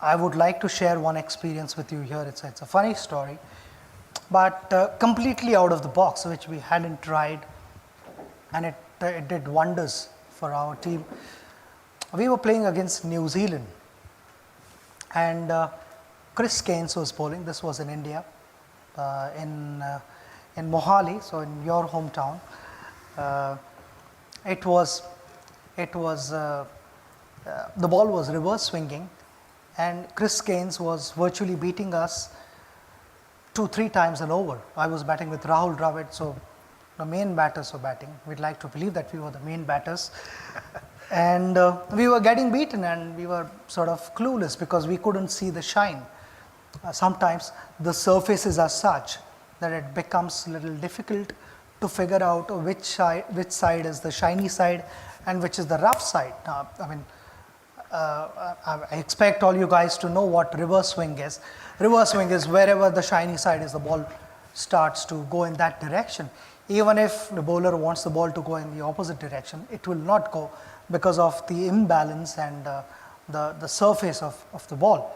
I would like to share one experience with you here. It's a funny story, but completely out of the box, which we hadn't tried, and it did wonders for our team. We were playing against New Zealand, and Chris Cairns was bowling. This was in India, in Mohali, so in your hometown. It was the ball was reverse swinging, and Chris Cairns was virtually beating us 2-3 times an over. I was batting with Rahul Dravid, so the main batters were batting. We'd like to believe that we were the main batters. And we were getting beaten, and we were sort of clueless because we couldn't see the shine. Sometimes the surfaces are such that it becomes a little difficult to figure out which side is the shiny side and which is the rough side. I expect all you guys to know what reverse swing is. Reverse swing is wherever the shiny side is, the ball starts to go in that direction. Even if the bowler wants the ball to go in the opposite direction, it will not go because of the imbalance and the surface of the ball.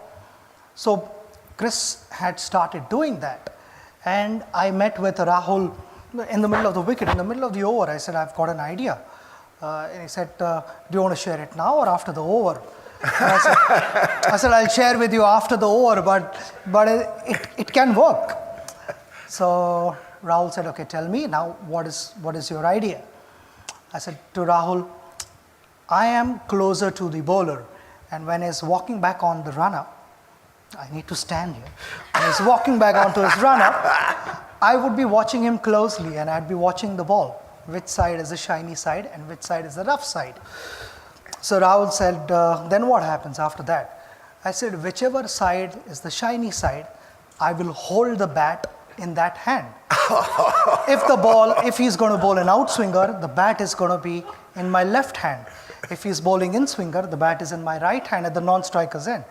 So Chris had started doing that, and I met with Rahul in the middle of the wicket, in the middle of the over. I said, I've got an idea. And he said, do you want to share it now or after the over? I said, I'll share with you after the over, but it can work. So Rahul said, okay, tell me now, what is your idea? I said to Rahul, I am closer to the bowler, and when he's walking back on the run-up, I need to stand here. When he's walking back onto his run-up, I would be watching him closely, and I'd be watching the ball. Which side is the shiny side and which side is the rough side? So Rahul said, then what happens after that? I said, whichever side is the shiny side, I will hold the bat in that hand. If he's going to bowl an outswinger, the bat is going to be in my left hand. If he's bowling in swinger, the bat is in my right hand at the non-striker's end.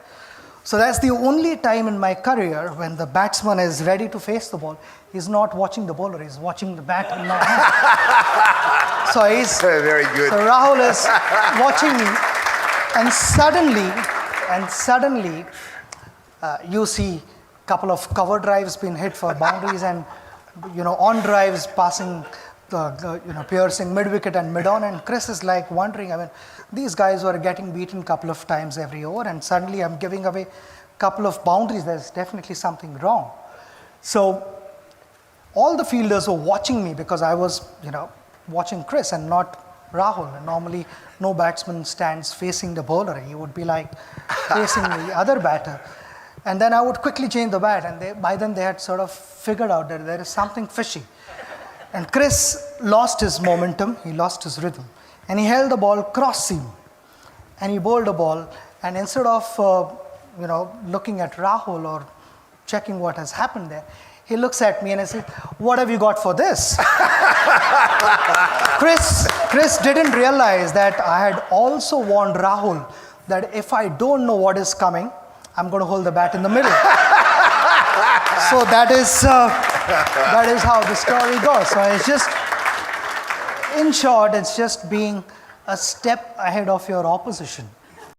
So that's the only time in my career when the batsman is ready to face the ball. He's not watching the bowler, he's watching the bat in my hand. So he's very good. So Rahul is watching me, and suddenly, you see a couple of cover drives being hit for boundaries, and on drives passing, piercing mid-wicket and mid-on, and Chris is like wondering, these guys were getting beaten a couple of times every over, and suddenly I'm giving away a couple of boundaries. There's definitely something wrong. So all the fielders were watching me because I was, watching Chris and not Rahul. And normally, no batsman stands facing the bowler. He would be like facing the other batter. And then I would quickly change the bat, and by then they had sort of figured out that there is something fishy. And Chris lost his momentum, he lost his rhythm, and he held the ball cross seam, and he bowled the ball, and instead of looking at Rahul or checking what has happened there, he looks at me and I said, what have you got for this? Chris didn't realize that I had also warned Rahul that if I don't know what is coming, I'm going to hold the bat in the middle. So that is how the story goes. So it's just, in short, it's just being a step ahead of your opposition.